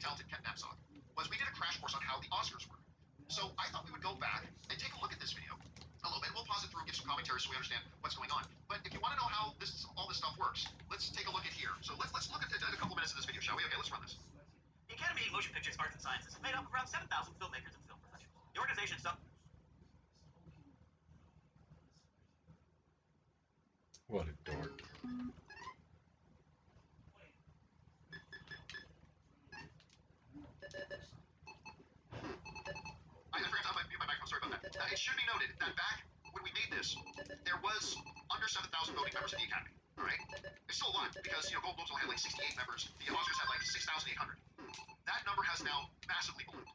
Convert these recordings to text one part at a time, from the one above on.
talented Ken Napzok, was we did a crash course on how the Oscars work. So I thought we would go back and take a look at this video a little bit. We'll pause it through and give some commentary so we understand what's going on. But if you want to know how all this stuff works, let's take a look at here. So let's look at a couple minutes of this video, shall we? Okay, let's run this. The Academy of Motion Pictures Arts and Sciences is made up of around 7,000 filmmakers and film professionals. The organization itself... What a dork. I forgot to mute my microphone, sorry about that. It should be noted that back when we made this, there was under 7,000 voting members in the Academy. Alright? It's still a lot, because, Golden Globes only had like 68 members, the Oscars had like 6,800. That number has now massively ballooned.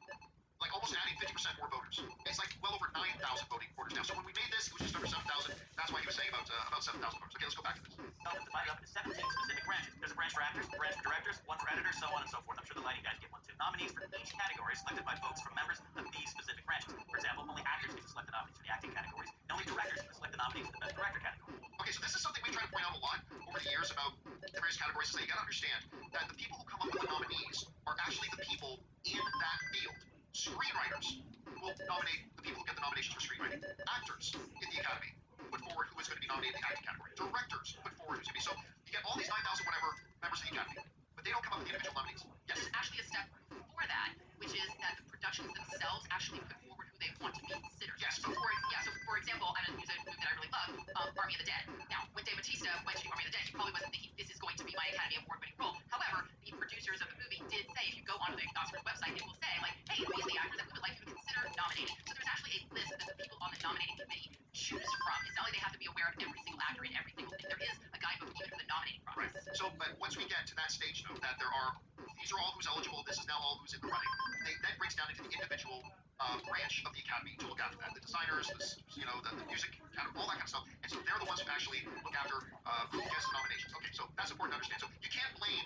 Like almost adding 50% more voters. It's like well over 9,000 voting voters now. So when we made this, it was just under 7,000. That's why he was saying about 7,000 voters. Okay, let's go back to this. It's divided up into 17 specific branches. There's a branch for actors, a branch for directors, one for editors, so on and so forth. I'm sure the lighting guys get one too. Nominees for each category are selected by votes from members of these specific branches. For example, only actors get to select the nominees for the acting categories, and only directors get to select the nominees for the best director category. Okay, so this is something we try to point out a lot over the years about the various categories. So you gotta understand that the people who come up with the nominees are actually the people in that field. Screenwriters will nominate the people who get the nominations for screenwriting. Actors in the Academy put forward who is going to be nominated in the acting category. Directors put forward who's going to be. So you get all these 9,000 whatever members of the Academy, but they don't come up with the individual nominees. Yes? There's actually a step before that, which is that the productions themselves actually put forward who they want to be considered. Yes. So for example, I'm going to use a movie that I really love, Army of the Dead. Now, when Dave Bautista went to Army of the Dead, he probably wasn't thinking this is going to be my Academy Award-winning role. However, the producers of the movie did say, if you go onto the Oscars website, it will say, like, hey, these are the actors that we would like you to consider nominating. So there's actually a list that the people on the nominating committee choose from. It's not like they have to be aware of every single actor in every single thing. There is a guidebook even for the nominating process. Right. So, but once we get to that stage, though, that these are all who's eligible, this is now all who's in the running, that breaks down into the individual branch of the Academy to look after that. The designers, the music, all that kind of stuff. And so they're the ones who actually look after who gets the nominations. Okay, so that's important to understand. So you can't blame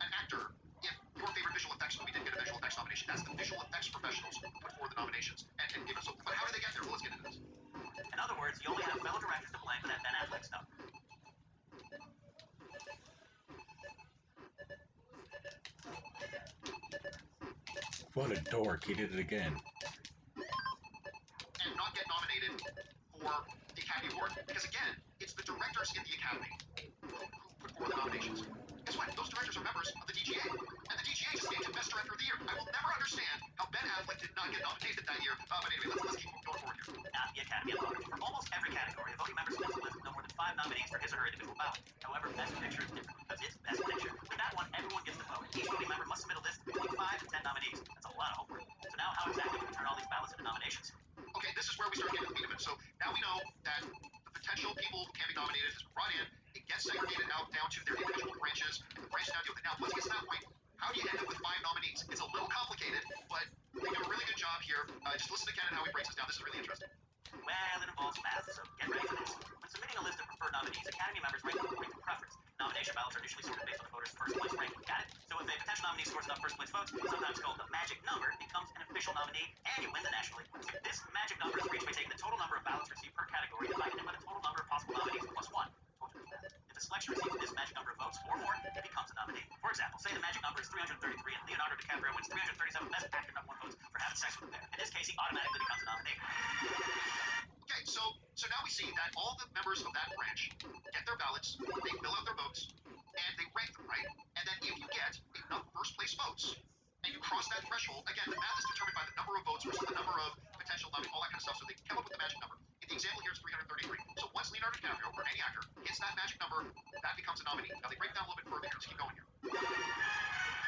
an actor if your favorite visual effects movie didn't get a visual effects nomination. That's the visual effects professionals who put forward the nominations and give us. So, but how do they get there? Well, let's get into this. In other words, you only have fellow directors to blame for that Ben Affleck stuff. What a dork, he did it again. And not get nominated for the Academy Award. Because again, it's the directors in the Academy who put forward the nominations. Guess what? Those directors are members of the DGA. And the DGA just named him Best Director of the Year. I will never understand how Ben Affleck did not get nominated that year. But anyway, let's keep going forward here. Now, the Academy at large. For almost every category, a voting member submits a list of no more than 5 nominees for his or her individual ballot. However, Best Picture is different because it's Best Picture. With that one, everyone gets to vote. Each voting member must submit a list between 5 and 10 nominees. That's a lot of homework. So now, how exactly do we turn all these ballots into nominations? Okay, this is where we start getting to the meat of it. So now we know that the potential people who can be nominated has been brought in. It gets segregated out down to their individual branches, and the branches now deal with it. Now, once it gets to that point, how do you end up with 5 nominees? It's a little complicated, but they do a really good job here. Just listen to Ken and how he breaks this down. This is really interesting. Well, it involves math, so get ready for this. When submitting a list of preferred nominees, Academy members rank them according to preference. Nomination ballots are initially sorted based on the voters' first place ranking. Got it? So if a potential nominee scores enough first place votes, sometimes called the magic number, becomes an official nominee, and you win the National League. This magic number is reached by taking the total number of ballots received per category divided by the total number of possible nominees plus 1. If a selection receives this magic number of votes or more, it becomes a nominee. For example, say the magic number is 333 and Leonardo DiCaprio wins 337 Best Actor #1 votes for having sex with a bear. In this case, he automatically becomes a nominee. Okay, so now we see that all the members of that branch get their ballots, they fill out their votes, and they rank them, right? And then if you get enough first place votes, and you cross that threshold, again, the math is determined by the number of votes versus the number of potential nominees, all that kind of stuff, so they come up with the magic number. In the example here, it's 333. So once Leonardo DiCaprio, or any actor, hits that magic number, that becomes a nominee. Now, they break down a little bit further here. Let's keep going here.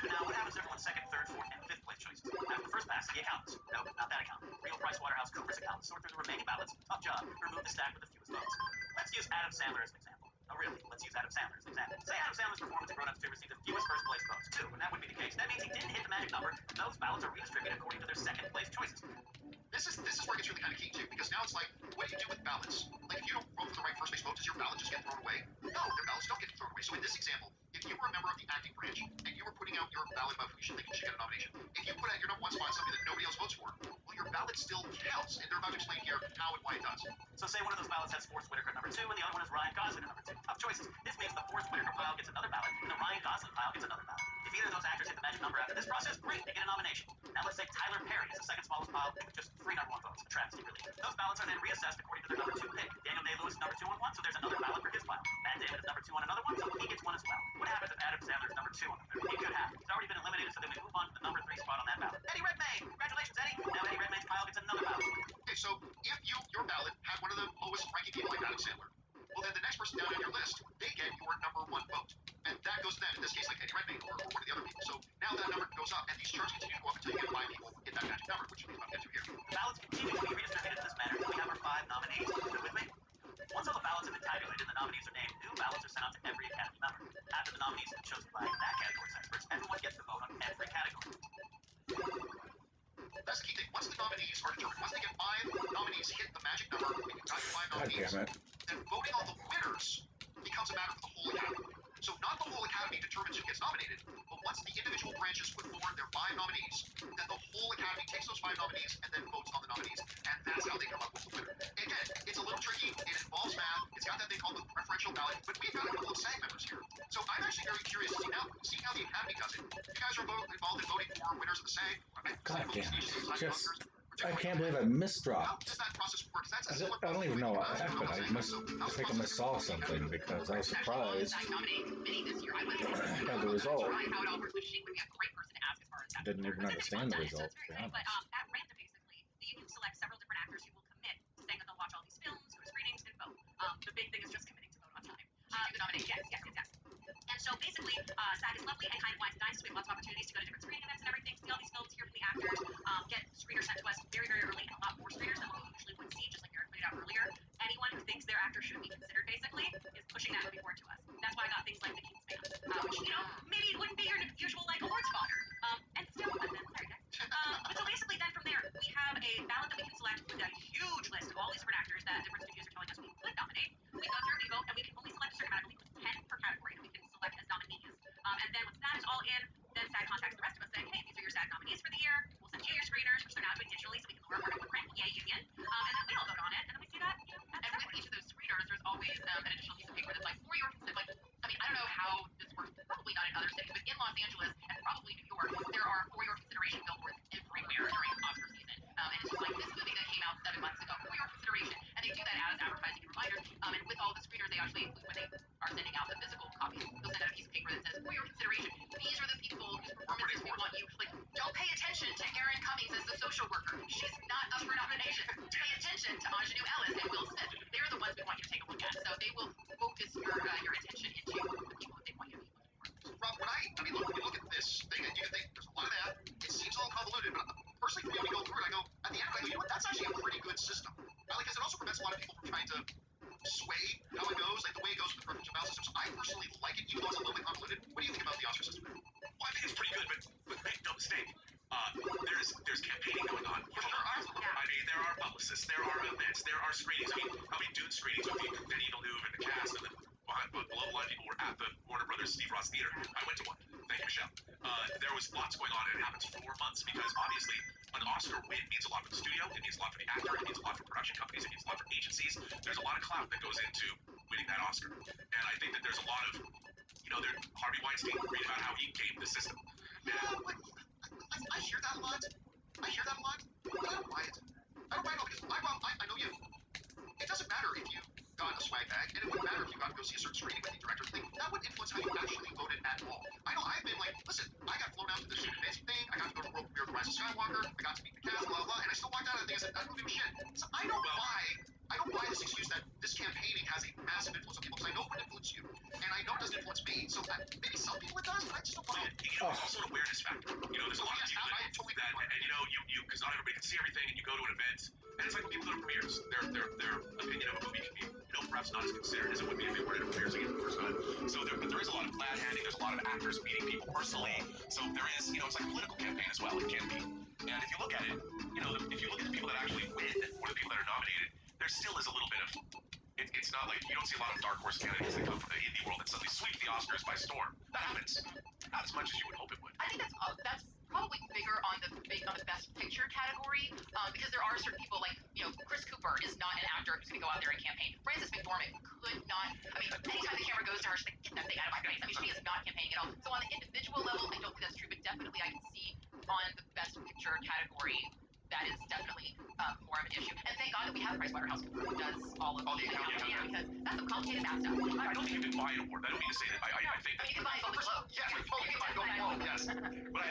Now, what happens to everyone's second, third, fourth, and fifth place choices? After the first pass, the accountants. No, not that accountant. Real PricewaterhouseCoopers accountants sort through the remaining ballots. Tough job. Remove the stack with the fewest votes. Let's use Adam Sandler as an example. No, really, let's use Adam Sandler as an example. Say Adam Sandler's performance in Grown Ups 2 received the fewest first place votes. 2, and that would be the case. That means he didn't hit the magic number, and those ballots are redistributed according to their second place choices. This is where it gets really kind of key too, because now it's like, what do you do with ballots? Like, if you don't vote for the right first place vote, does your ballot just get thrown away? No, their ballots don't get thrown away. So in this example, if you were a member of the acting branch and you were putting out your ballot about who you should think should get a nomination, if you put out your #1 spot something that nobody else votes for, well, your ballot still counts, and they're about to explain here how and why it does. So say one of those ballots has Forrest Whitaker at #2, and the other one is Ryan Gosling at #2. Tough choices. This means the Forrest Whitaker pile gets another ballot, and the Ryan Gosling pile gets another ballot. If either of those actors hit the magic number after this process, great, they get a nomination. Now let's say Tyler Perry is the second smallest pile with just 3 number 1 votes. A travesty, really. Those ballots are then reassessed according to their number 2 pick. Daniel Day-Lewis is number 2 on one, so there's another ballot for his pile. Matt Damon is number 2 on another one, so he gets one as well. What happens if Adam Sandler is number 2 on the third? It could happen. He's already been eliminated, so then we move on to the number 3 spot on that ballot. Eddie Redmayne! Congratulations, Eddie! Now Eddie Redmayne's pile gets another ballot. Okay, so if your ballot had one of the lowest ranking people like Adam Sandler, well then the next person down on your list, they get your number 1 vote. And that goes to them, in this case like Eddie Redmayne or one of the other people. So now that number goes up, and these charts continue to go up until you get 5 people hit that magic number, which is about to get to here. The ballots continue to be redistributed in this manner until we have our 5 nominees. Still with me? Once all the ballots have been tabulated and the nominees are named, new ballots are sent out to every Academy member. After the nominees have been chosen by that category's experts, everyone gets to vote on every category. That's the key thing. Once the nominees are determined, once they get 5 nominees hit the magic number, and you've got your 5 God nominees, damn it. then voting on the winners becomes a matter for the whole Academy. So not the whole Academy determines who gets nominated, but once the individual branches put forward their 5 nominees, then the whole Academy takes those 5 nominees and then votes on the nominees, and that's how they come up with the winner. Again, it's a little tricky, it involves math, it's got that thing called the preferential ballot, but we've got a couple of SAG members here. So I'm actually very curious to see how the Academy does it. You guys are involved in voting for winners of the SAG? God damn it. Just, I Oscars, can't believe I how misdropped. does that process work? That's a I similar don't even know what process. happened. I must think I saw something because I was surprised by the result. How it all works with She would be a great person to ask as far as that. Didn't even understand the result, to be honest. But at random, basically, the union selects several different actors who will commit to saying that they'll watch all these films, go to screenings, and vote. The big thing is just committing to vote on time. The nomination. Yes. And so basically, SAG is lovely and kind of wise and nice. So we have lots of opportunities to go to different screening events and everything, see all these films, hear from the actors, get screeners sent to us very, very early, and a lot more screeners than what we usually would see, just like Eric pointed out earlier. Anyone who thinks their actor should be considered, basically, is pushing that movie forward to us. That's why I got things like The King's Man, which, maybe it wouldn't be your usual, like, awards fodder. And still, but then, sorry, guys. But so basically, then from there, we have a ballot that we can select with a huge list of all these different actors that different studios are telling us we could nominate. We go through, we vote, and we can only select a certain amount. I believe it's 10 per category that we can select as nominees. And then once that is all in, then SAG contacts the rest of us saying, hey, these are your SAG nominees for the year. We'll send you your screeners, which they're now doing digitally, so we can lower our footprint. Yay, union. And then we all vote on it, and then we see that, And with each of those screeners, there's always an additional piece of paper that's like, for your I don't know how this works, probably not in other cities, but in Los Angeles and probably New York, there are for your consideration billboards everywhere during Oscar season. And it's just like this movie that came out 7 months ago, for your consideration. And they do that as advertising and reminders. And with all the screeners, they actually include when they are sending out the physical copies, they'll send out a piece of paper that says, for your consideration, these are the people whose performances we want you. Like, don't pay attention to Erin Cummings as the social worker. She's not up for nomination. Pay attention to Ingenue Ellis and Will Smith. They're the ones we want you to take a look at. So they will focus your attention into the people that they want you to be looking for. Rob, when you look at this thing, and you can think there's a lot of that. It seems a little convoluted, but personally, for me, when you go through it, I go at the end, I go, you know what? That's actually a pretty good system. Because it also prevents a lot of people from trying to sway how it goes, like the way it goes with the preferential ballot system. So I personally like it, even though it's a little bit convoluted. What do you think about the Oscar system? Well, I think it's pretty good, but make no mistake, there's campaigning going on. For sure, absolutely. I mean, there are publicists, there are events, there are screenings. I mean, how many Dune screenings with Denis Villeneuve and the cast and the below the line people were at the Warner Brothers Steve Ross Theater. I went to one. Thank you, Michelle. There was lots going on, and it happens for months because obviously an Oscar win means a lot for the studio, it means a lot for the actor, it means a lot for production companies, it means a lot for agencies. There's a lot of clout that goes into winning that Oscar, and I think that there's a lot of, Harvey Weinstein, read about how he gamed the system. Yeah, but I hear that a lot. But I don't buy it. I don't buy it all because I know you. It doesn't matter if you got a swag bag, and it wouldn't matter if you got to go see a certain screening with the director thing. That wouldn't influence how you actually voted at all. I know I've been like, listen, I got flown out to the Stephen Fancy thing, I got to go to world premiere of The Rise of Skywalker, I got to meet the cast, blah, blah, and I still walked out of the thing and said, that movie was shit. So I don't buy this excuse that this campaigning has a massive influence on people, because I know it would influence you, and I know it doesn't influence me, so maybe some people it does, but I just don't buy it. It's also an awareness factor. There's a lot of people that totally that, and because not everybody can see everything, and you go to an event, and it's like when people go to premieres, their opinion of a movie can be, perhaps not as considered as it would be if they were at a premiere seeing it for the first time. So but there is a lot of glad handing, there's a lot of actors meeting people personally, so there is, it's like a political campaign as well, it can be. And if you look at it, if you look at the people that actually win, or the people that are nominated, there still is a little bit of, it's not like, you don't see a lot of dark horse candidates that come from the indie world that suddenly sweep the Oscars by storm. That happens. Not as much as you would hope it would. I think that's probably bigger on the best picture category. Because there are certain people like, Chris Cooper is not an actor who's going to go out there and campaign. Frances McDormand could not. I mean, anytime the camera goes to her, she's like, get that thing out of my face. I mean, she is not campaigning at all. So on the individual level, I don't think that's true, but definitely I can see on the best picture category that is definitely more of an issue. And thank God that we have PricewaterhouseCoopers who does all of the accounting, because that's some complicated math stuff. I don't think you can buy an award. I don't mean to say that. I think that. You can buy a Golden Globe. Yes, you can buy a Golden Globe. Yes. But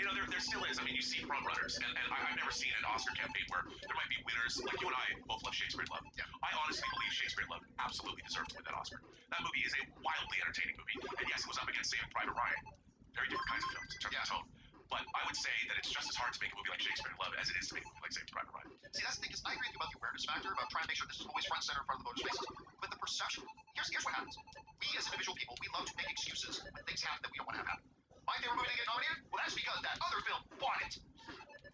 there still is. I mean, you see front runners, and I've never seen an Oscar campaign where there might be winners. Like you and I both love Shakespeare in Love. Yeah. I honestly believe Shakespeare in Love absolutely deserves to win that Oscar. That movie is a wildly entertaining movie, and yes, it was up against Saving Private Ryan. Very different kinds of films in terms of tone. But I would say that it's just as hard to make a movie like Shakespeare in Love as it is to make a movie like Saving Private Ryan. See, that's the thing, is I agree with you about the awareness factor, about trying to make sure this is always front and center in front of the voters' faces. But the perception, here's what happens. We as individual people, we love to make excuses when things happen that we don't want to have happen. My favorite movie to get nominated? Well, that's because that other film won it.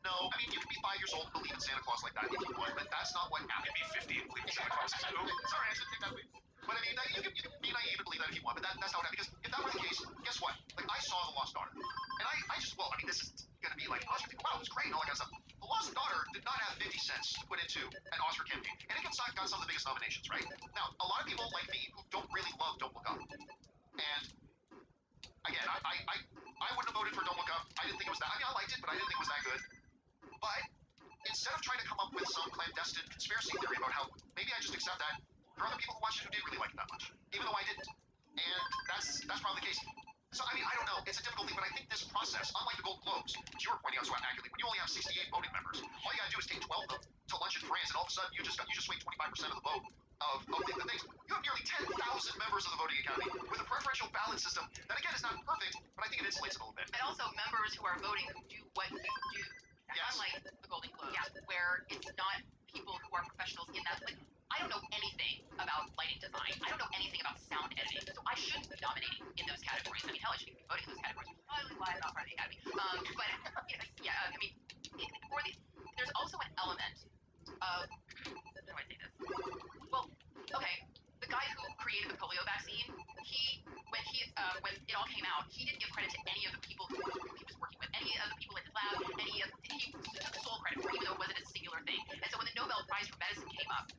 No, I mean, you can be 5 years old and believe in Santa Claus like that if you want, but that's not what happened. You can be 50 and believe in Santa Claus too. Sorry, I should take that away. But I mean, you can be naive and believe that if you want, but that's not what happened. Because if that were the case, guess what? Like, I saw The Lost Daughter. And I just, well, I mean, this is going to be like, Oscar people, wow, it was great and all that kind of stuff. The Lost Daughter did not have 50 cents to put into an Oscar campaign. And it got some of the biggest nominations, right? Now, a lot of people like me who don't really love Don't Look Up. And again, I wouldn't have voted for Don't Look Up. I didn't think it was that. I mean, I liked it, but I didn't think it was that good. But instead of trying to come up with some clandestine conspiracy theory about how maybe I just accept that, there are other people who watched it who did really like it that much, even though I didn't. And that's probably the case. So, I mean, I don't know. It's a difficult thing, but I think this process, unlike the Golden Globes, which you were pointing out so accurately, when you only have 68 voting members, all you gotta do is take 12 of them to lunch in France, and all of a sudden you just swing 25% of the vote of the things. You have nearly 10,000 members of the voting academy with a preferential ballot system that, again, is not perfect, but I think it insulates it a little bit. And also members who are voting who do what you do. Yes. Unlike the Golden Globes, where it's not people who are professionals in that. Like, I don't know anything about lighting design. I don't know anything about sound editing, so I shouldn't be dominating in those categories. I mean, hell, I shouldn't be voting in those categories. Probably why I'm not part of the academy. But I mean, there's also an element of, how do I say this? Well, okay, the guy who created the polio vaccine, when it all came out, he didn't give credit to any of the people who he was working with, any of the people in his lab, he took sole credit for it, even though it wasn't a singular thing. And so when the Nobel Prize for Medicine came up,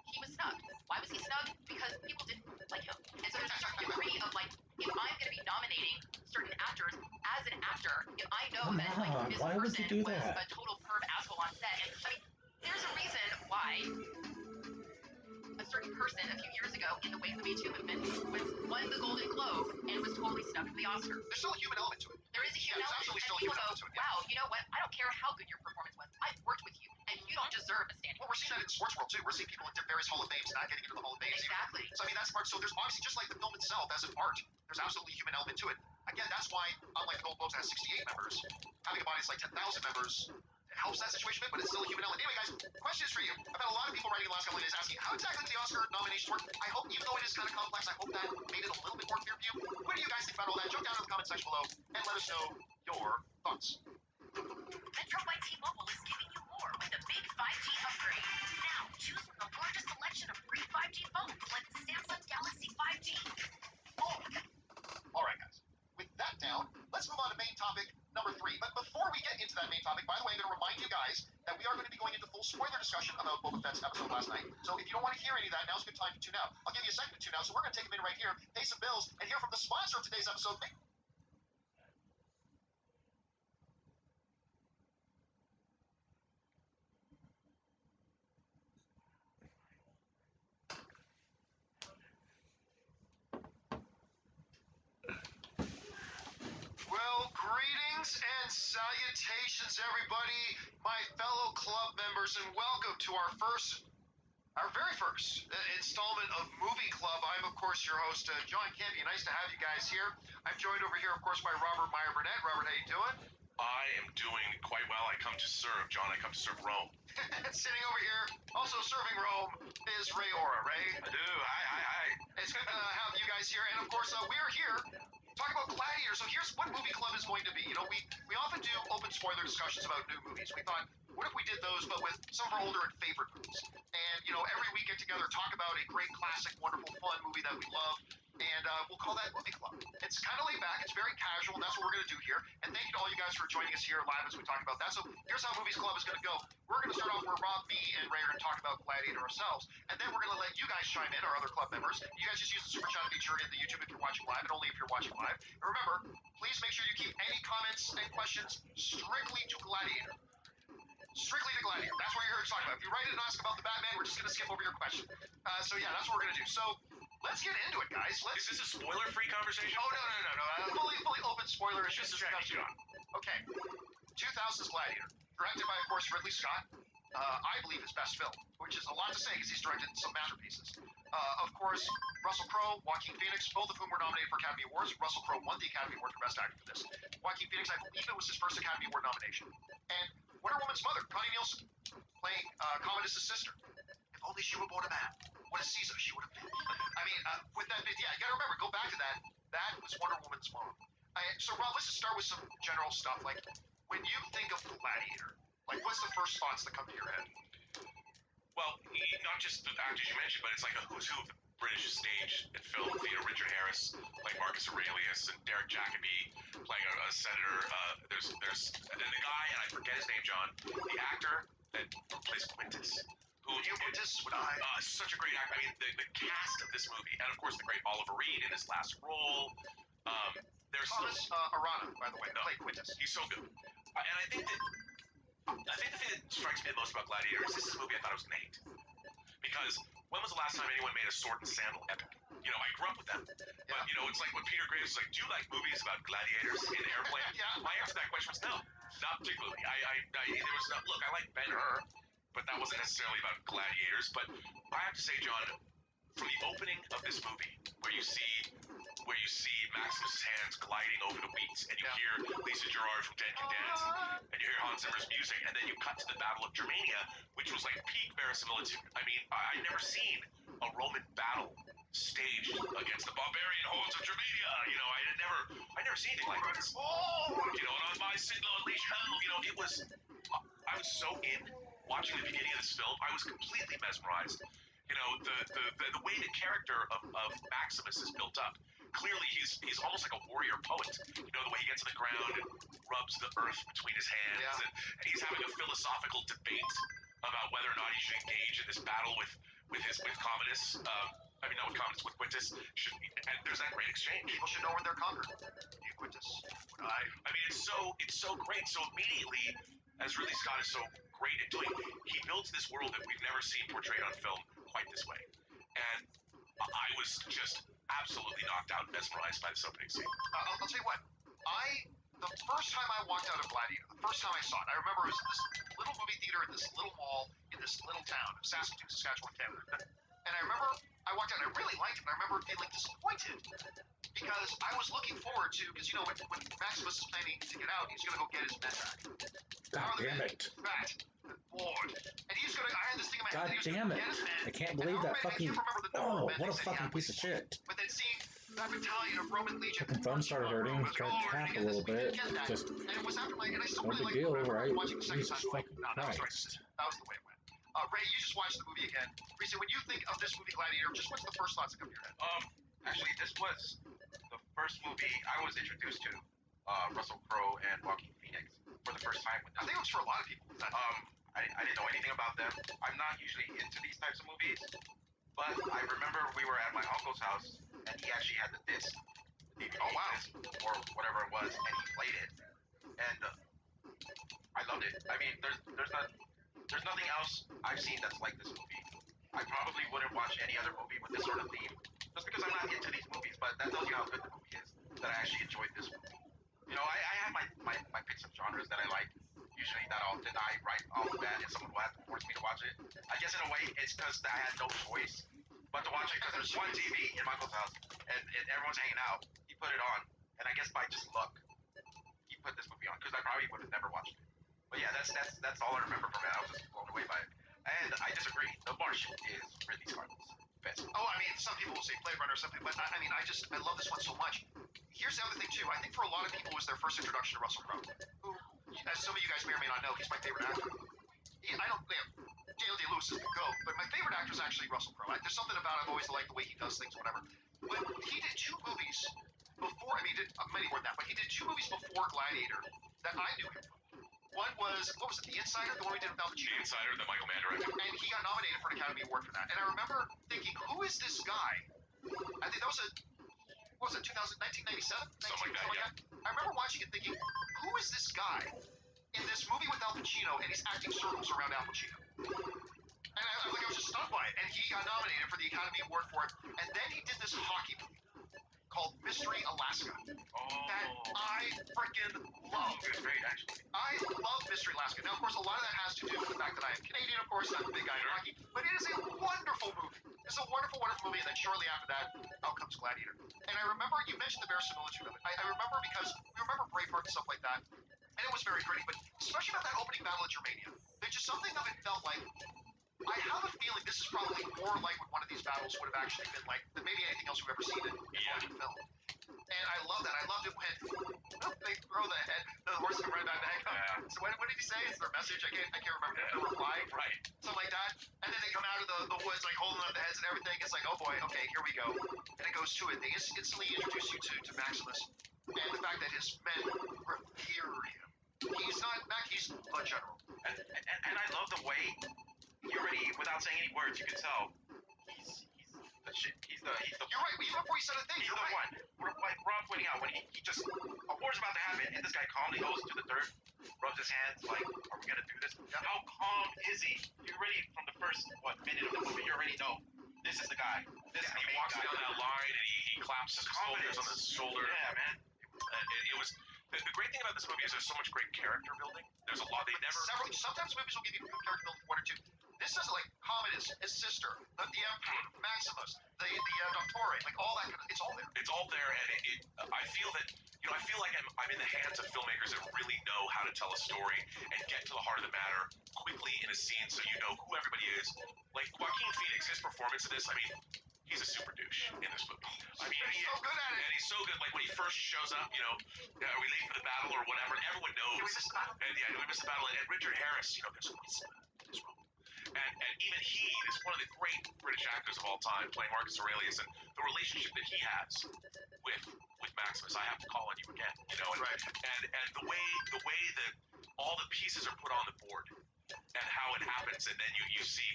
he was snubbed. Why was he snubbed? Because people didn't like him. And so there's a certain degree of, like, if I'm going to be nominating certain actors, as an actor, if I know that, like, this person was a total perv asshole on set, and I mean, there's a reason why a certain person a few years ago in the wake of the Me Too movement won the Golden Globe and was totally snubbed for the Oscar. There's still a human element to it. There is a human element, absolutely and still a people human go, element to it. Yeah. wow, you know what? I don't care how good your performance was. I've worked with you, and you don't deserve a standing. Well, we're seeing that in the sports world too. We're seeing people in various Hall of Fames not getting into the Hall of Fames. Exactly. So I mean, that's part. So there's obviously, just like the film itself as an art, there's absolutely a human element to it. Again, that's why, unlike the Golden Globes that has 68 members, having a body that's like 10,000 members helps that situation a bit, but it's still a human element. Anyway, guys, question is for you. I've had a lot of people writing in the last couple of days asking how exactly do the Oscar nominations work. I hope, even though it is kind of complex, I hope that made it a little bit more clear for you. What do you guys think about all that? Jump down in the comment section below and let us know your thoughts. Metro by T-Mobile is giving you more with a big 5G upgrade. Now, choose from the largest selection of free 5G phones like the Samsung Galaxy 5G. All right, guys. With that down, let's move on to main topic number 3. But before we get into that main topic, by the way, I'm going to remind you guys that we are going to be going into full spoiler discussion about Boba Fett's episode last night. So if you don't want to hear any of that, now's a good time to tune out. I'll give you a second to tune out. So we're going to take a minute right here, pay some bills, and hear from the sponsor of today's episode. Well, greetings and salutations, everybody, my fellow club members, and welcome to our very first installment of Movie Club. I'm, of course, your host, John Campy. Nice to have you guys here. I'm joined over here, of course, by Robert Meyer Burnett. Robert, how you doing? I am doing quite well. I come to serve, John. I come to serve Rome. Sitting over here, also serving Rome, is Ray Ora. Ray? I do. Hi. It's good to have you guys here. And, of course, we're here talking about Gladiator. So here's what Movie Club is going to be. You know, we often do open spoiler discussions about new movies. We thought, what if we did those, but with some of our older and favorite movies? And, you know, every week get together, talk about a great, classic, wonderful, fun movie that we love. and we'll call that Movie Club. It's kind of laid back, it's very casual, and that's what we're going to do here. And thank you to all you guys for joining us here live as we talk about that. So here's how Movies Club is going to go. We're going to start off where Rob, me, and Ray are going to talk about Gladiator ourselves, and then we're going to let you guys chime in, our other club members. You guys just use the super chat feature in the YouTube if you're watching live, and only if you're watching live. And remember, please make sure you keep any comments and questions strictly to Gladiator. Strictly to Gladiator. That's what you're here to talk about. If you write it and ask about the Batman, we're just going to skip over your question. So yeah, that's what we're going to do. So let's get into it, guys. Is this a spoiler-free conversation? Oh, no. Fully open spoiler. It's just Checking, John. Okay. 2000's Gladiator. Directed by, of course, Ridley Scott. I believe his best film, which is a lot to say because he's directed some masterpieces. Of course, Russell Crowe, Joaquin Phoenix, both of whom were nominated for Academy Awards. Russell Crowe won the Academy Award for Best Actor for this. Joaquin Phoenix, I believe it was his first Academy Award nomination. And Wonder Woman's mother, Connie Nielsen, playing Commodus' sister. If only she were born a man, what a Caesar she would have been. I mean, with that, yeah, you gotta remember, go back to that. That was Wonder Woman's mom. So, Rob, let's just start with some general stuff. Like, when you think of Gladiator, like, what's the first thoughts that come to your head? Well, not just the actors you mentioned, but it's like a who's who of the British stage and film theater. Richard Harris playing Marcus Aurelius, and Derek Jacobi playing a senator. There's and the guy, and I forget his name, John, the actor that plays Quintus. Quintus would I? Such a great actor. I mean, the cast of this movie, and of course the great Oliver Reed in his last role. There's Thomas Arana, by the way, played Quintus. He's so good. And I think the thing that strikes me the most about Gladiator is this is a movie I thought it was made. Because when was the last time anyone made a sword and sandal epic? You know, I grew up with them. But, you know, it's like when Peter Graves was like, do you like movies about gladiators in an airplane? Yeah. My answer to that question was no, not particularly. There was no, look, I like Ben-Hur, but that wasn't necessarily about gladiators. But I have to say, John, from the opening of this movie, where you see Maximus's hands gliding over the wheat, and you hear Lisa Gerrard from Dead Can Dance, and you hear Hans Zimmer's music, and then you cut to the Battle of Germania, which was like peak verisimilitude. I mean, I'd never seen a Roman battle staged against the barbarian hordes of Germania. You know, I'd never seen anything like this. You know, and on my signal unleash hell. You know, I was so in watching the beginning of this film. I was completely mesmerized. You know, the way the character of Maximus is built up. Clearly, he's almost like a warrior poet. You know, the way he gets on the ground and rubs the earth between his hands, and he's having a philosophical debate about whether or not he should engage in this battle with Commodus. Not with Commodus, with Quintus. And there's that great exchange. People should know when they're conquered. You, Quintus, would I? I mean, it's so great. So immediately, as Ridley Scott is so great at doing, he builds this world that we've never seen portrayed on film quite this way. And I was just absolutely knocked out and mesmerized by this opening scene. I'll tell you what, the first time I walked out of Gladiator, the first time I saw it, I remember it was in this little movie theater in this little mall in this little town of Saskatoon, Saskatchewan, Canada. And I remember I walked out and I really liked it, and I remember feeling disappointed because I was looking forward to, because, you know, when Maximus is planning to get out, he's going to go get his men back. God damn it. Fat, bored. And he's going to, I had this thing in my head God that he was damn going to it. get his men. I can't believe that fucking. Oh, what a fucking piece of shit. But then seeing that battalion of Roman legion. Fucking thumb started hurting, started to tap a little bit. Just and it was after and I still no really big deal, right? Watching the second Jesus time, fucking no, that was right. Christ. That was the way it went. Ray, you just watched the movie again. Reese, when you think of this movie Gladiator, just what's the first thoughts that come to your head? Actually, this was the first movie I was introduced to Russell Crowe and Joaquin Phoenix for the first time with I them. think it was for a lot of people. I didn't know anything about them. I'm not usually into these types of movies, but I remember we were at my uncle's house, and he actually had the disc, the DVD disc, or whatever it was, and he played it, and I loved it. I mean, there's nothing else I've seen that's like this movie. I probably wouldn't watch any other movie with this sort of theme, just because I'm not into these movies, but that tells you how good the movie is, that I actually enjoyed this movie. You know, I have my picks of genres that I like, usually that I'll deny right off the bat, and someone will have to force me to watch it. I guess in a way, it's because I had no choice but to watch it, because there's one TV in my uncle's house, and everyone's hanging out. He put it on, and I guess by just luck, he put this movie on, because I probably would have never watched it. But yeah, that's all I remember from it. I was just blown away by it. And I disagree. The Martian is Ridley Scott's best. Oh, I mean, some people will say Blade Runner or something, but I mean, I love this one so much. Here's the other thing too. I think for a lot of people, it was their first introduction to Russell Crowe, who, as some of you guys may or may not know, he's my favorite actor. Daniel Day-Lewis is the GOAT, but my favorite actor is actually Russell Crowe. There's something about him, I've always liked the way he does things, whatever. but he did 2 movies before. I mean, he did many more than that, but he did 2 movies before Gladiator that I knew him from. One was, what was it, The Insider, the one we did with Al The Pacino? Insider that Michael Mann directed. And he got nominated for an Academy Award for that. And I remember thinking, who is this guy? I think that was what was it, 1997? Something like that, yeah. I remember watching it thinking, who is this guy in this movie with Al Pacino, and he's acting circles around Al Pacino? And I was just stunned by it. And he got nominated for the Academy Award for it. And then he did this hockey movie called Mystery Alaska that I freaking love. It was great, actually. I love Mystery Alaska. Now, of course, a lot of that has to do with the fact that I am Canadian, of course, I'm a big guy in hockey, but it is a wonderful movie. It's a wonderful, wonderful movie, and then shortly after that, out comes Gladiator. And I remember, you mentioned the verisimilitude of it. I remember because we remember Braveheart and stuff like that, and it was very pretty, but especially about that opening battle at Germania, there's just something of it felt like, I have a feeling this is probably more like what one of these battles would have actually been like than maybe anything else we've ever seen in Hollywood film. And I love that. I loved it when they throw the horse can run back the head. Yeah. So what did he say? It's their message. I can't remember the reply. Right. Something like that. And then they come out of the woods like holding up the heads and everything. It's like, oh boy, okay, here we go. And it goes to it. They instantly introduce you to Maximus and the fact that his men revere him. He's not Mac. He's the general. And I love the way you already, without saying any words, you can tell he's the shit. He's the. You're right. Even before you said a thing, He's you're the right. one. Like Rob pointing out, when he just, a war's about to happen, and this guy calmly goes to the dirt, rubs his hands, like, are we gonna do this? How calm is he? You already, from the first, minute of the movie, you already know, this is the guy. This is the He main walks guy. down that line and he claps his shoulders on his shoulder. Yeah, man. It was the great thing about this movie is there's so much great character building. There's a lot they never. Sometimes movies will give you good character building, 1 or 2. This is like Commodus, his sister, the Emperor, Maximus, the Dottore, like all that kind of, it's all there. It's all there, and I feel that I feel like I'm in the hands of filmmakers that really know how to tell a story and get to the heart of the matter quickly in a scene, so you know who everybody is. Like Joaquin Phoenix, his performance in this, I mean, he's a super douche in this movie. I mean, He's so good at it. and he's so good. Like when he first shows up, are we late for the battle or whatever? And everyone knows. Did we miss the battle? And yeah, we missed the battle. And Richard Harris, there's a whisper in this movie. And even he is one of the great British actors of all time, playing Marcus Aurelius, and the relationship that he has with Maximus. I have to call on you again, and, Right. and the way that all the pieces are put on the board and how it happens, and then you see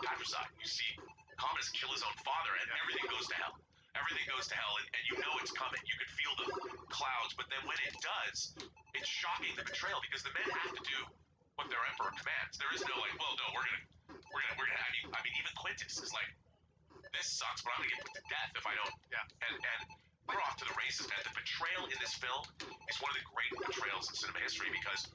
patricide, you see Commodus kill his own father, and everything goes to hell. Everything goes to hell, and you know it's coming. You can feel the clouds, but then when it does, it's shocking, the betrayal, because the men have to do what their emperor commands. There is no like, well, no, we're gonna. I mean, even Quintus is like, this sucks, but I'm gonna get put to death if I don't. Yeah. And we're off to the races, man. The betrayal in this film is one of the great betrayals in cinema history, because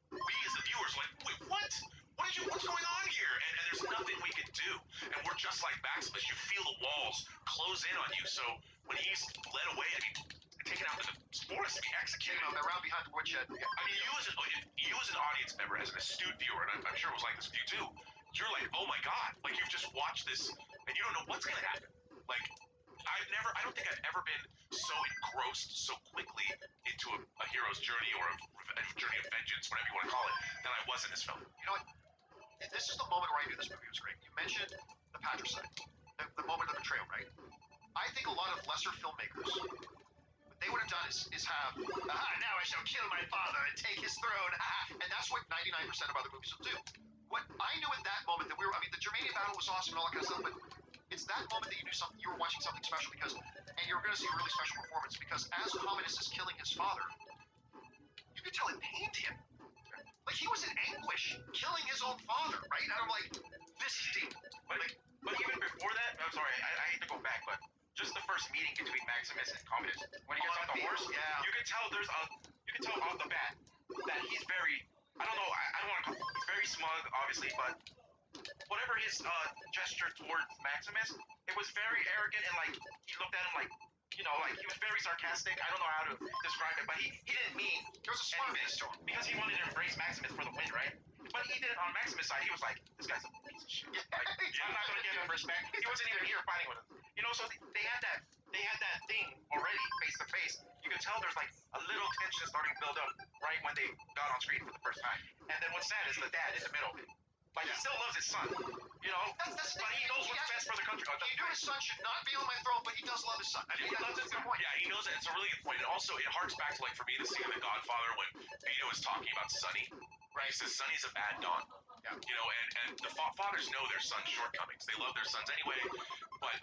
we as the viewers are like, wait, what? What's going on here? And there's nothing we can do. And we're just like Maximus. You feel the walls close in on you. So when he's led away, I mean, taken out to the forest to be executed. Around behind the woodshed. I mean, you as an audience member, as an astute viewer, and I'm sure it was like this with you too, you're like, oh my god, like you've just watched this, and you don't know what's gonna happen. Like, I don't think I've ever been so engrossed so quickly into a hero's journey or a journey of vengeance, whatever you want to call it, than I was in this film. You know what? This is the moment where I knew this movie was great. You mentioned the patricide, the moment of betrayal, right? I think a lot of lesser filmmakers, what they would have done is have, now I shall kill my father and take his throne, and that's what 99% of other movies will do. What I knew in that moment that the Germania battle was awesome and all that kind of stuff, but it's that moment that you knew something, you were watching something special, because, and you were going to see a really special performance, because as Commodus is killing his father, you could tell it pained him. Like, he was in anguish, killing his own father, right? And I'm like, this is deep. But even before that, I'm sorry, I hate to go back, but just the first meeting between Maximus and Commodus, when he gets off the horse, yeah. you can tell off the bat that he's very, I don't know, I don't want to call, he's very smug, obviously, but whatever his gesture towards Maximus, it was very arrogant, and like, he looked at him like, like he was very sarcastic. I don't know how to describe it, but he didn't mean There was a smartness to him. because he wanted to embrace Maximus for the win, right? But he did it on Maximus' side. He was like, this guy's a piece of shit. Like, I'm not gonna give him respect. He wasn't even here fighting with him. So they had that thing already face to face. You could tell there's like a little tension starting to build up right when they got on screen for the first time. And then what's sad is the dad in the middle of it. Like, he still loves his son, You know, That's the but he knows what's best for the country. He knew his son should not be on my throne, but he does love his son. I think that's a good point. Yeah, he knows it. It's a really good point. And also, it harks back to, like, for me, the scene in The Godfather when Vito is talking about Sonny. Right? He says Sonny's a bad don. Yeah. You know, and the fathers know their son's shortcomings. They love their sons anyway, but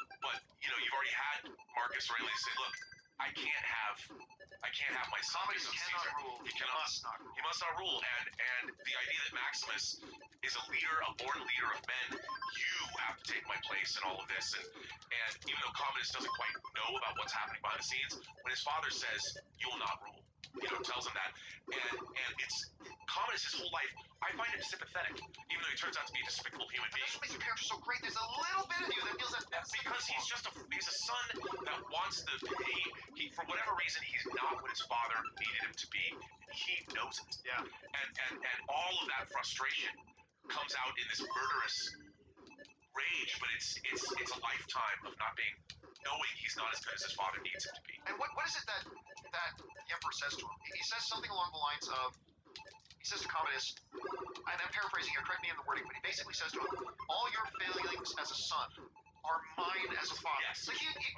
you know, you've already had Marcus Aurelius say, look, I can't have my son Commodus become cannot Caesar. rule. He cannot. Must not rule. He must not rule. And the idea that Maximus is a leader, a born leader of men, you have to take my place in all of this. And even though Commodus doesn't quite know about what's happening behind the scenes, when his father says, you will not rule, you know, tells him that. And it's Commodus his whole life. I find him sympathetic, even though he turns out to be a despicable human being. That's what makes your character so great. There's a little bit of you that feels that Because he's a son that wants he for whatever reason he's not what his father needed him to be. He knows it. Yeah. And all of that frustration comes out in this murderous rage, but it's a lifetime of not being knowing he's not as good as his father needs him to be. And what is it that the Emperor says to him? He says something along the lines of, he says to Commodus, and I'm paraphrasing here, correct me in the wording, but he basically says to him, all your failings as a son are mine as a father. Yes. So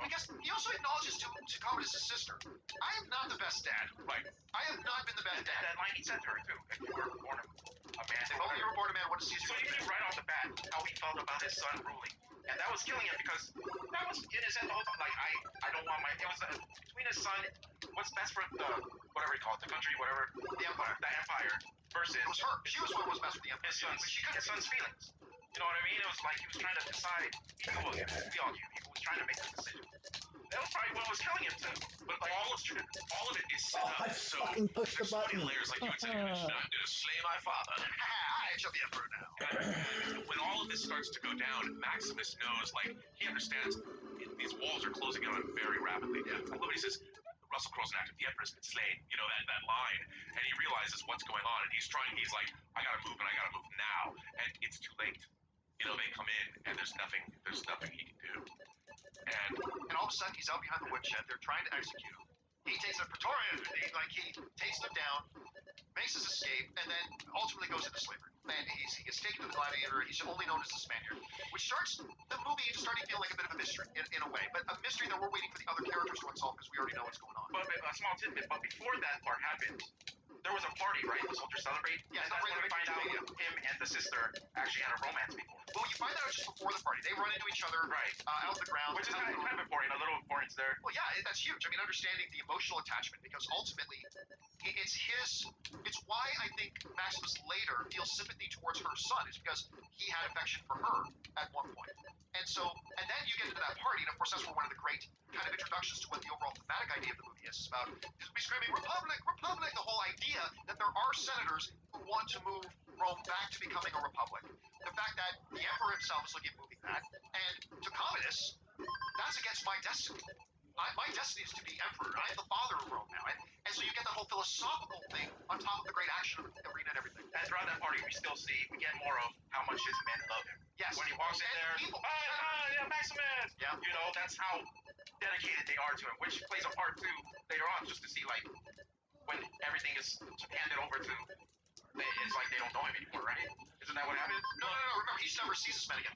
because he also acknowledges to Commodus' sister, I am not the best dad. Right. I have not been the best dad. That line he said to her too. If you were born a man, If only you were born a man, what does Caesar so you knew right off the bat how he felt about his son ruling, and that was killing him because that was in his head the whole time. Like I don't want my. It was between his son, what's best for the whatever he called it, the country, whatever the empire versus it was her. She was what was best for the empire. his son's feelings. You know what I mean? It was like he was trying to decide. We all knew he was trying to make a decision. That was probably what was killing him too. But like, all of it is set up I so fucking pushed the there's so many button. layers, like you would say, I'm gonna slay my father. I shall be emperor now. When all of this starts to go down, Maximus knows, like, he understands these walls are closing in on him very rapidly. I love when he says, Russell Crowe's an actor, the emperor's been slain, you know, that line, and he realizes what's going on, and he's like, I gotta move, and I gotta move now, and it's too late. You know, they come in, and there's nothing he can do. And all of a sudden, he's out behind the woodshed. They're trying to execute him. He takes a Praetorian. He takes them down, makes his escape, and then ultimately goes into slavery. And he gets taken to the gladiator. He's only known as the Spaniard, which starts the movie into starting to feel like a bit of a mystery in a way, but a mystery that we're waiting for the other characters to unsolve because we already know what's going on. But a small tidbit. But before that part happened, there was a party, right? The soldiers celebrate. Yeah, and that's when we find out him and the sister actually had a romance before. Well, you find out just before the party. They run into each other out on the ground. Which is kind of important, a little importance there. Well, yeah, that's huge. I mean, understanding the emotional attachment, because ultimately, it's why I think Maximus later feels sympathy towards her son, is because he had affection for her at one point. And then you get into that party, and of course that's where one of the great kind of introductions to what the overall thematic idea of the movie is about. Is be screaming, Republic, Republic, the whole idea that there are senators who want to move Rome back to becoming a republic. The fact that the emperor himself is looking at moving that, and to Commodus, that's against my destiny. My destiny is to be emperor. I am the father of Rome now. And so you get that whole philosophical thing on top of the great action arena and everything. And throughout that party, we get more of how much his men love him. Yes. When he walks in there, yeah, Maximus! Yeah. You know, that's how dedicated they are to him, which plays a part too later on, just to see, like, when everything is handed over to, it's like they don't know him anymore, right? Isn't that what happened? No. Remember, he just never sees his men again.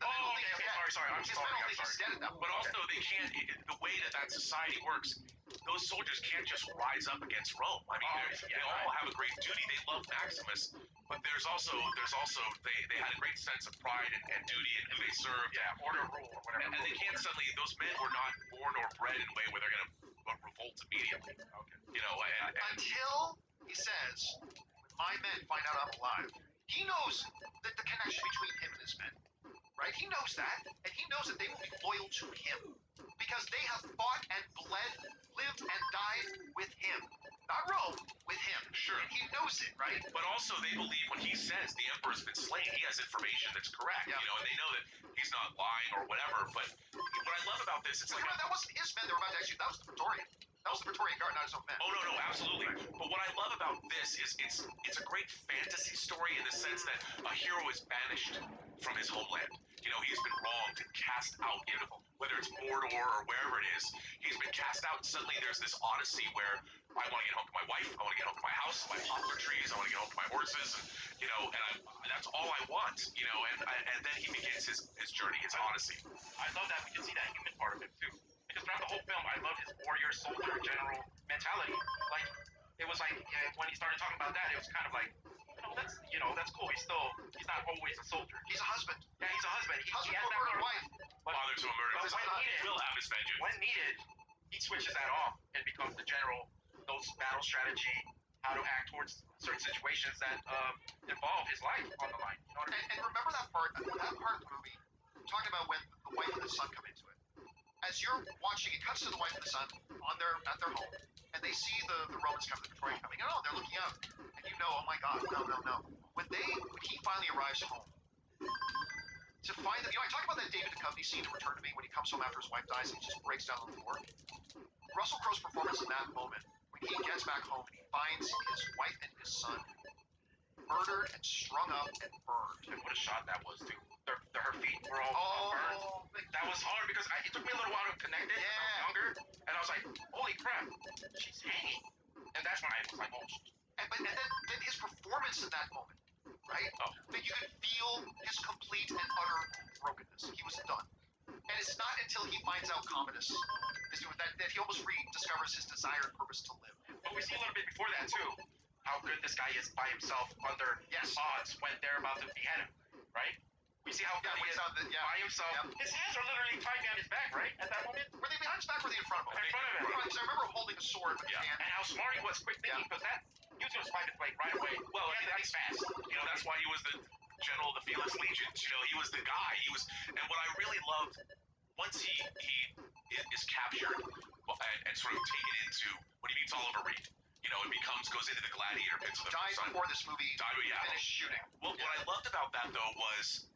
Sorry. I'm His sorry. men don't think he's dead at that point. But also, they can't, the way that society works, those soldiers can't just rise up against Rome. I mean, they all have a great duty. They love Maximus, but there's also they had a great sense of pride and duty and who they served. Yeah, order, rule, or whatever. And they can't suddenly, those men were not born or bred in a way where they're going to revolt immediately. Okay. You know, Until he says, when my men find out I'm alive, he knows that the connection between him and his men, right? He knows that, and he knows that they will be loyal to him because they have fought and bled, lived and died with him. Not Rome, with him. Sure. And he knows it, right? But also, they believe when he says the emperor's been slain, he has information that's correct. Yeah. You know, and they know that he's not lying or whatever. But what I love about this, it's Well, like that wasn't his men they were about to execute. That was the Praetorian. That was the Praetorian Guard, not his own men. oh no, absolutely. But what I love about this is it's a great fantasy story in the sense that a hero is banished from his homeland. You know, he's been wronged and cast out, you know, whether it's Mordor or wherever it is, he's been cast out, and suddenly there's this odyssey where I want to get home to my wife, I want to get home to my house, my poplar trees, I want to get home to my horses, and, you know, and that's all I want, you know, and then he begins his journey, his odyssey. I love that we can see that human part of him too. Because throughout the whole film, I love his warrior, soldier, general mentality. Like, it was like when he started talking about that, it was kind of like, that's cool. He's not always a soldier. He's a husband. Yeah, he's a husband. He Husband has to a that murdered part. wife. Father to a murdered But wife. when needed, He will have his vengeance. when needed, he switches that off and becomes the general. Those battle strategy, how to act towards certain situations that involve his life on the line. You know what I mean? And remember that part of the movie, talking about when the wife and the son come into it. As you're watching, it cuts to the wife and the son at their home, and they see the Romans coming, the Victorians coming, and they're looking out, and you know, oh my God, no. When he finally arrives home, to find them, I talk about that David Duchovny scene in Return to Me when he comes home after his wife dies and he just breaks down on the floor. Russell Crowe's performance in that moment, when he gets back home and he finds his wife and his son murdered and strung up and burned. And what a shot that was too. Her feet were all burned. That was hard because it took me a little while to connect it. Yeah. I was younger, and I was like, holy crap, she's hanging. And that's when I was like, oh shit. And then his performance in that moment, right? That you could feel his complete and utter brokenness. He was done. And it's not until he finds out Commodus is doing that he almost rediscovers his desire and purpose to live. But we see a little bit before that too, how good this guy is by himself under odds when they're about to behead him, right? We see how good he is by himself. Yep. His hands are literally tied behind his back, right? At that moment? Were they behind his back or were they in front of him? In front of him. Because I remember holding a sword with his hand. And how smart he was, quick thinking, because he was going to spike his blade right away. Well, I mean, that's fast. You know, that's why he was the general of the Felix Legions. You know, he was the guy. And what I really loved, once he is captured and sort of taken into, when he meets Oliver Reed, you know, it goes into the gladiator pits of the died before this movie finished shooting. Well, what I loved about that though was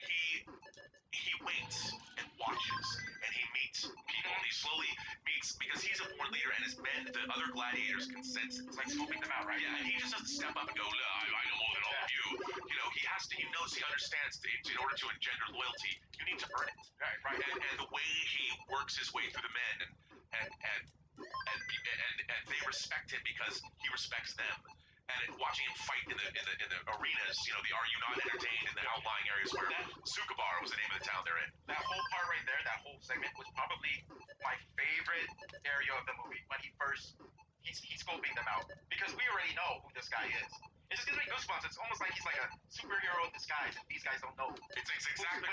he waits and watches, and he meets people, and he slowly meets, because he's a born leader, and his men, the other gladiators, can sense it. It's like scoping them out, right? Yeah, and he just has to step up and go, I know more than all of you. You know, he understands in order to engender loyalty, you need to earn it. Right. And the way he works his way through the men, and they respect him because he respects them. And watching him fight in the arenas, you know, the Are You Not Entertained in the outlying areas where Sukabar was the name of the town they're in. That whole part right there, that whole segment was probably my favorite area of the movie when he's scoping them out, because we already know who this guy is. It just gives me goosebumps. It's almost like he's like a superhero in disguise, and these guys don't know. It's exactly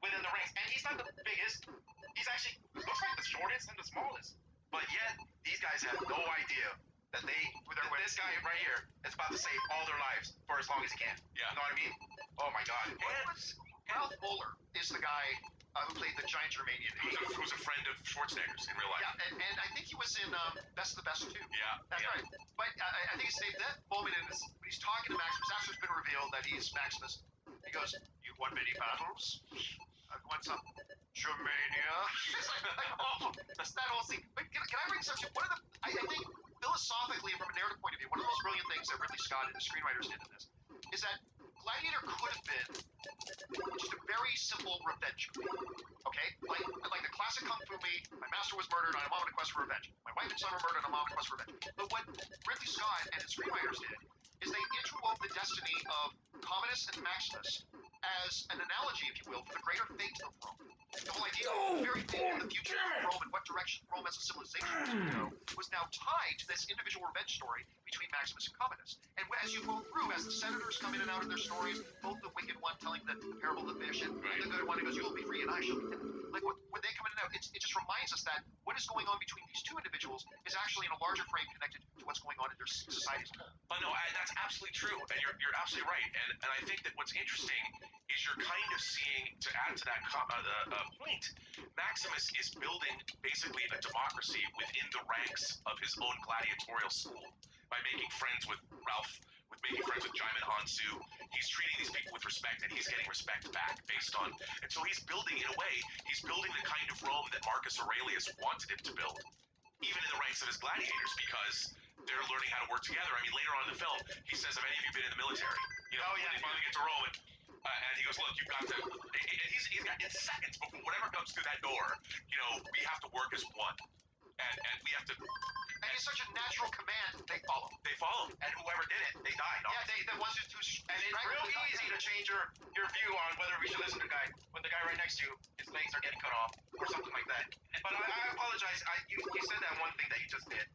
within the ranks, and he's not the biggest. He's actually looks like the shortest and the smallest, but yet these guys have no idea that this guy right here is about to save all their lives for as long as he can. Yeah. You know what I mean? Oh my God. Ralph Moeller is the guy who played the giant Germanian, who's a friend of Schwarzenegger's in real life. Yeah, and I think he was in Best of the Best 2. Yeah. That's right. But I think it's that moment when he's talking to Maximus, after it's been revealed that he's Maximus, he goes, "You've won many battles? I've won some. Germania." It's like, oh, that's that whole scene. But can I bring something? I think philosophically, from a narrative point of view, one of the most brilliant things that Ridley Scott and the screenwriters did in this is that Gladiator could have been just a very simple revenge movie. Okay? Like the classic kung fu movie, my master was murdered, I'm on a quest for revenge. My wife and son were murdered, I'm on a quest for revenge. But what Ridley Scott and his screenwriters did is they interwove the destiny of Commodus and Maximus as an analogy, if you will, for the greater fate of Rome. The whole idea of the very fate of the future of Rome and what direction Rome as a civilization was going to go was now tied to this individual revenge story between Maximus and Commodus. And as you move through, as the senators come in and out of their stories, both the wicked one telling the parable of the fish and the good one who goes, "You will be free and I shall be dead." Like when they come in and out, it just reminds us that what is going on between these two individuals is actually in a larger frame connected to what's going on in their societies. But no, that's absolutely true, and you're absolutely right. And I think that what's interesting is you're kind of seeing, to add to that point, Maximus is building basically a democracy within the ranks of his own gladiatorial school by making friends with Ralph, making friends with Jaimin Hansu. He's treating these people with respect, and he's getting respect back based on. And so he's building, in a way, he's building the kind of Rome that Marcus Aurelius wanted him to build, even in the ranks of his gladiators, because they're learning how to work together. I mean, later on in the film, he says, "Have any of you been in the military?" You know, when they finally get to Rome, and And he goes, look, you've got to. He's got in seconds before whatever comes through that door. We have to work as one, and we have to. And he's such a natural command. They follow. They follow. And whoever did it, they died. Yeah, that was just too. And it's real easy to change your view on whether we should listen to the guy when the guy right next to you, his legs are getting cut off or something like that. But I apologize. You said that one thing that you just did.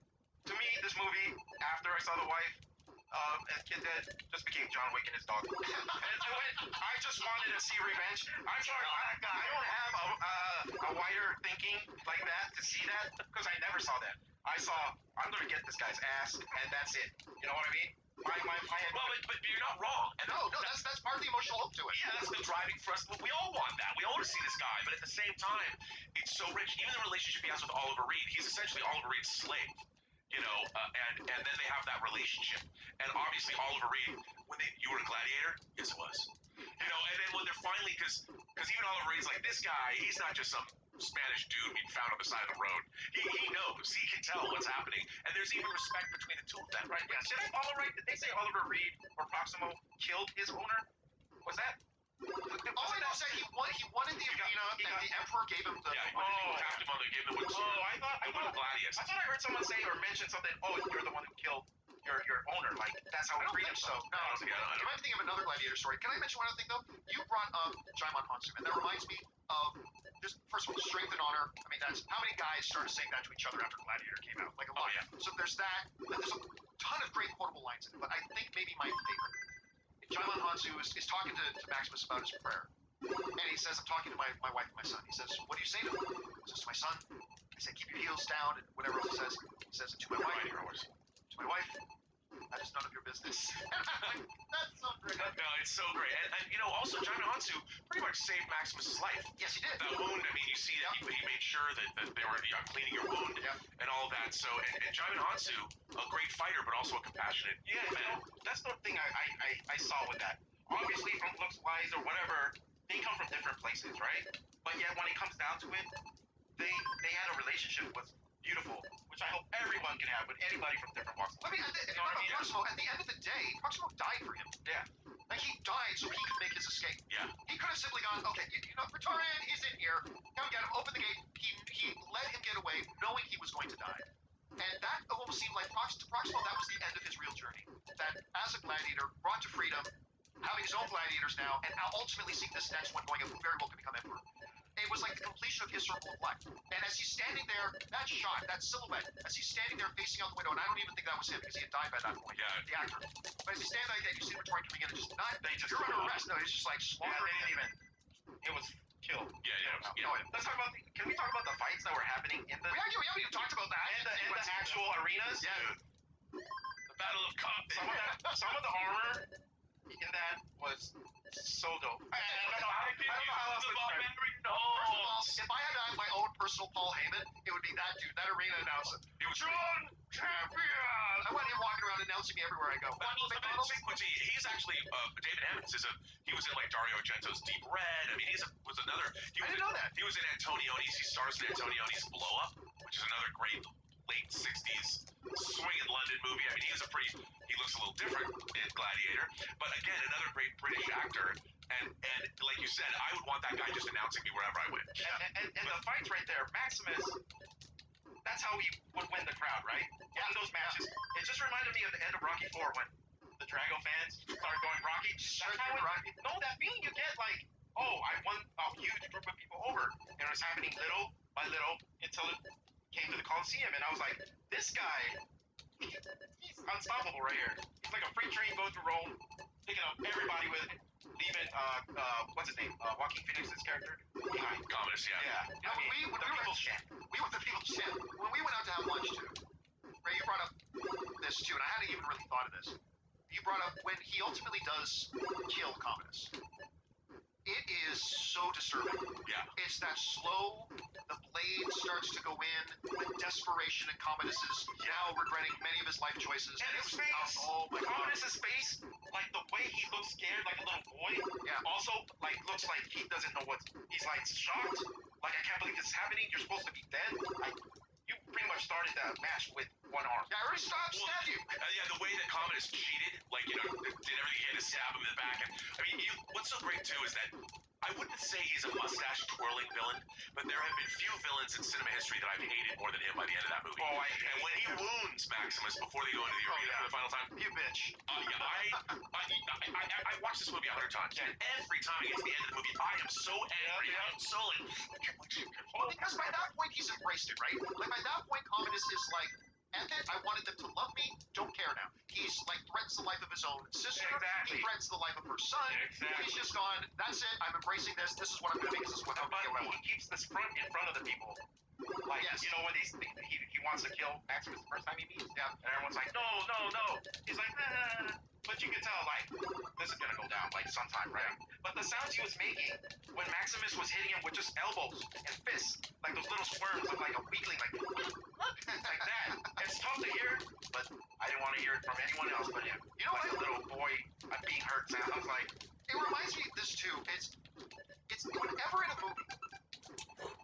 To me, this movie, after I saw the wife, as Kid Dead, just became John Wick and his dog. I just wanted to see revenge. I'm sorry, I don't have a wider thinking like that to see that because I never saw that. I saw, I'm gonna get this guy's ass, and that's it. You know what I mean? My head. Well, but you're not wrong. And no, that's part of the emotional hook to it. Yeah, that's the driving for us. We all want that. We all want to see this guy, but at the same time, it's so rich. Even the relationship he has with Oliver Reed, he's essentially Oliver Reed's slave. And then they have that relationship. And obviously, Oliver Reed, you were a gladiator? Yes, it was. And then when they're finally, because even Oliver Reed's like, this guy, he's not just some Spanish dude being found on the side of the road. He knows. He can tell what's happening. And there's even respect between the two of them. Right, yeah. Did I follow right? Did they say Oliver Reed or Proximo killed his owner? Was that? All I know is that he wanted the arena, and the Emperor gave him the. Yeah, he tapped him on the game. I thought I heard someone say or mention something. Oh, you're the one who killed your owner. Like that's how I we don't freed him. think so. No, you might think of another gladiator story. Can I mention one other thing though? You brought up Jaimon Hansu, and that reminds me of just first of all, strength and honor. I mean, that's how many guys started saying that to each other after Gladiator came out. Like a lot. Oh, yeah. So there's that. There's a ton of great quotable lines in it, but I think maybe my favorite. Jaimon Hansu is talking to Maximus about his prayer. And he says, I'm talking to my wife and my son. He says, what do you say to him? He says, to my son, I said, keep your heels down, and whatever else he says. He says it to my wife. To my wife, that is none of your business. And I'm like, that's so great. No, it's so great. And also, Jaimon Hansu pretty much saved Maximus' life. Yes, he did. That wound, I mean, you see that he made sure that they were cleaning your wound and all of that. So, and Jaimon Hansu, a great fighter, but also a compassionate man. That's the thing I saw with that. Obviously, from looks wise or whatever, they come from different places, right? But yet, when it comes down to it, they had a relationship was beautiful, which I hope everyone can have with anybody from different walks. I mean, Proximo, at the end of the day, Proximo died for him. Yeah. Like, he died so he could make his escape. Yeah. He could have simply gone, okay, Praetorian, he's in here, come get him, open the gate. He let him get away, knowing he was going to die. And that almost seemed like, to Proximo, that was the end of his real journey. That, as a gladiator, brought to freedom, having his own gladiators now, and now ultimately seeing this next one going, who very well could become emperor. It was like the completion of his circle of life. And as he's standing there, that shot, that silhouette, as he's standing there facing out the window, and I don't even think that was him because he had died by that point, the actor. But as he's standing like that, you see the Praetorian coming in and just not, you're under arrest. No, he's just like slaughtering. They didn't even, it was killed. Let's talk about, can we talk about the fights that were happening in the... We haven't talked about that. In the actual arenas? Yeah. The Battle of Compton. Some of the armor in that was so dope. I don't know how else to describe it. First of all, if I had to have my own personal Paul Heyman, it would be that dude, that arena announcer. He was John Champion! I want him walking around announcing me everywhere I go. He's actually David Hemmings he was in like Dario Argento's Deep Red. I mean, I didn't know that. He was in Antonioni's. He stars in Antonioni's Blow Up, which is another great late 60s swing in London movie. I mean, he looks a little different in Gladiator, but again, another great British actor. And like you said, I would want that guy just announcing me wherever I went. And the fights right there, Maximus, that's how he would win the crowd, right? In those matches. It just reminded me of the end of Rocky 4 when the Drago fans started going Rocky. No, that feeling you get like, oh, I won a huge group of people over. And it was happening little by little until it came to the Coliseum. And I was like, this guy, he's unstoppable right here. He's like a freight train going through Rome, picking up everybody with it. Leaving, what's his name? Joaquin Phoenix's character behind. Commodus, Yeah. We were the people's champ. When we went out to have lunch too, Ray, you brought up this too, and I hadn't even really thought of this. You brought up when he ultimately does kill Commodus. It is so disturbing. Yeah. It's that slow, the blade starts to go in, the desperation in Commodus's now regretting many of his life choices. And his face, oh my God. Commodus's face, like the way he looks scared like a little boy, also like looks like he doesn't know he's like shocked, like I can't believe this is happening, you're supposed to be dead. Like, you pretty much started that match with one arm. Yeah, I already stabbed you. The way that Commodus cheated, like, did everything he had to stab him in the back. And I mean, what's what's so great too is that I wouldn't say he's a mustache twirling villain, but there have been few villains in cinema history that I've hated more than him by the end of that movie. Oh, And when he wounds Maximus before they go into the arena for the final time, You bitch. I watched this movie 100 times, and every time I get to the end of the movie, I am so angry. I am so like, Well, because by that point he's embraced it, right? Like by that point, Commodus is like, "F it, I wanted them to love me. Don't care now." He's like threatens the life of his own sister. Exactly. He threatens the life of her son. Exactly. He's just gone. That's it. I'm embracing this. This is what I'm gonna be. This is what I'm But gonna get. What I he want. keeps this front in front of the people. Like, Yes. you know, when he wants to kill Maximus the first time he meets, Yeah. and everyone's like, no. He's like, nah. But you can tell, like, this is gonna go down, like, sometime, right? But the sounds he was making when Maximus was hitting him with just elbows and fists, like those little squirms of, like, a weakling, like, like that. It's tough to hear, but I didn't want to hear it from anyone else but him. You know Like what? a little boy, I'm being hurt sound. I was like, It reminds me of this too. It's whenever in a movie,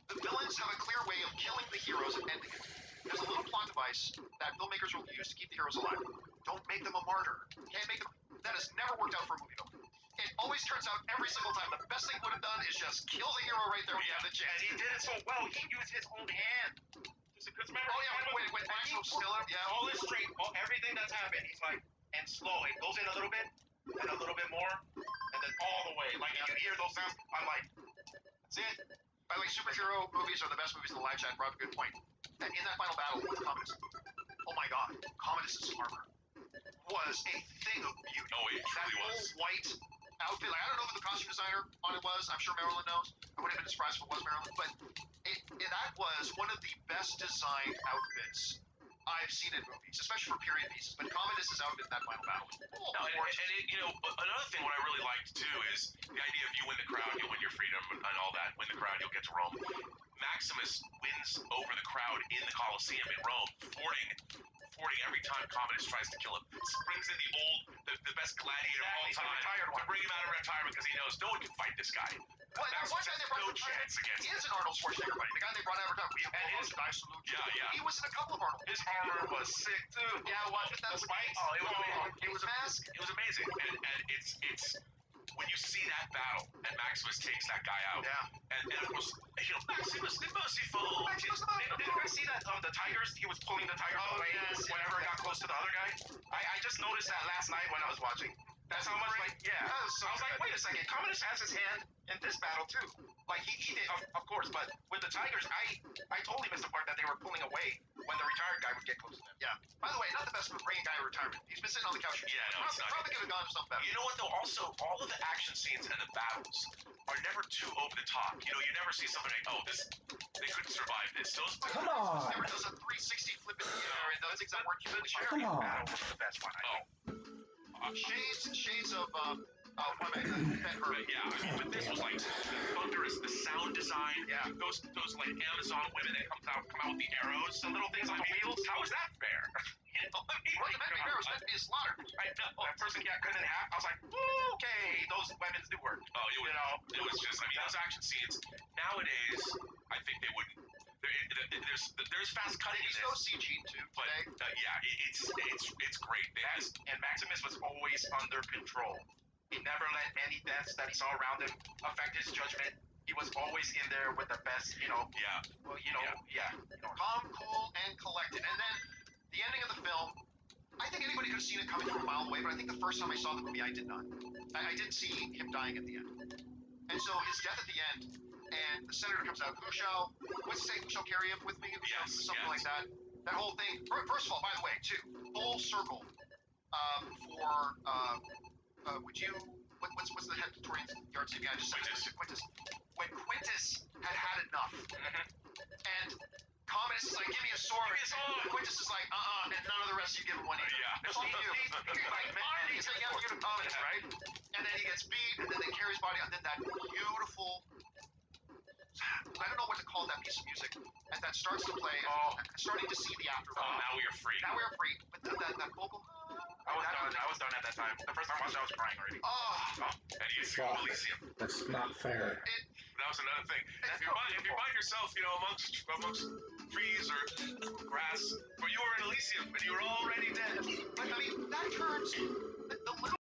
the villains have a clear way of killing the heroes and ending it. There's a little plot device that filmmakers will use to keep the heroes alive. Don't make them a martyr. Can't make them. That has never worked out for a movie though. It always turns out every single time the best thing would have done is just kill the hero right there when you have the chance. and he did it so well. He used his own hand. Because remember, Oh yeah, when Maximus still him, yeah. all this straight, everything that's happened, he's like, and slow. It goes in a little bit, and a little bit more, and then all the way. Like, if you hear those sounds, I'm like, that's it. By the way, superhero movies are the best movies in the live chat. Brought up a good point. And in that final battle with Commodus, oh my God, Commodus's armor was a thing of beauty. oh, it That truly whole was. white outfit. Like, I don't know who the costume designer on it was. I'm sure Marilyn knows. I wouldn't have been surprised if it was Marilyn. But that was one of the best designed outfits I've seen in movies, especially for period pieces. But Commodus's outfit in that final battle was cool. No, and it, you know, another thing what I really liked too is the idea of you win the crowd, you'll win your freedom and all that. Win the crowd, you'll get to Rome. Maximus wins over the crowd in the Colosseum in Rome, thwarting every time Commodus tries to kill him. Brings in the best gladiator of all Exactly, the time retired to one. bring him out of retirement because he knows no one can fight this guy. Well, that one guy they brought no chance against he him. is an Arnold Schwarzenegger buddy. The guy they brought out every time. We have And almost I salute you. Yeah. He was in a couple of Arnold. His armor was sick too. Yeah, watch it. That The spikes. Oh, it was amazing. It was a mask. It was amazing, and it's when you see that battle and Maximus takes that guy out, Yeah. and of course, you know, Maximus the merciful. Maximus the Did you guys see that? The tigers. He was pulling the tigers away yes, whenever it got close to the other guy. I just noticed that last night when I was watching. That's how much, like, yeah. That was so I was like, good. wait a second. Commodus has his hand in this battle too. Like he did, of course. But with the tigers, I totally missed the part that they were pulling away when the retired guy would get close to them. Yeah. By the way, not the best move bringing a guy to retirement. He's been sitting on the couch. Yeah, no, it's not. Probably could have gone to something better. You know what though? Also, all of the action scenes and the battles are never too over the top. You know, you never see something like, oh, they couldn't survive this. Those Come on. Never does a 360 flip in the air and does things that work. The Come chariot on. battle was the best one. I think. Shades of Ben Hur. Yeah, I mean, but this was like thunderous. The sound design. Yeah. Those like Amazon women that come out with the arrows. The little things on the wheels. How is that fair? You know, I mean, Well, the men being meant to be slaughtered. I know. That person got cut in half. I was like, okay, those weapons do work. Oh, it was just. I mean, those action scenes nowadays, I think they wouldn't. There's fast cutting in He's this. no CG too But today. yeah, it's great. They had And Maximus was always under control. He never let any deaths that he saw around him affect his judgment. He was always in there with the best, yeah. well, Calm, cool, and collected. And then the ending of the film. I think anybody could have seen it coming from a mile away, but I think the first time I saw the movie, I did not. I didn't see him dying at the end. And so his death at the end, and the senator comes out, what's his name, who shall carry him with me? Yes, Something yes. like that. That whole thing. First of all, by the way, too, full circle would you, what's the head Victorian yardstick guy just said? Quintus. When Quintus had enough, and Commodus is like, give me a sword. Quintus is like, and none of the rest of you give him one either. Yeah. It's only you. Like, man, he's like, yeah, give him Commodus, right? And then he gets beat, and then they carry his body, and then that beautiful, I don't know what to call that piece of music, and that starts to play, and starting to see the aftermath. Oh, now we are free. Now we are free. But that vocal, I was done at that time. The first time I watched it, I was crying already. And you see Fuck. Elysium. That's not fair. That was another thing. If you find yourself, amongst trees or grass, where you were in Elysium and you were already dead. but I mean, that turns the little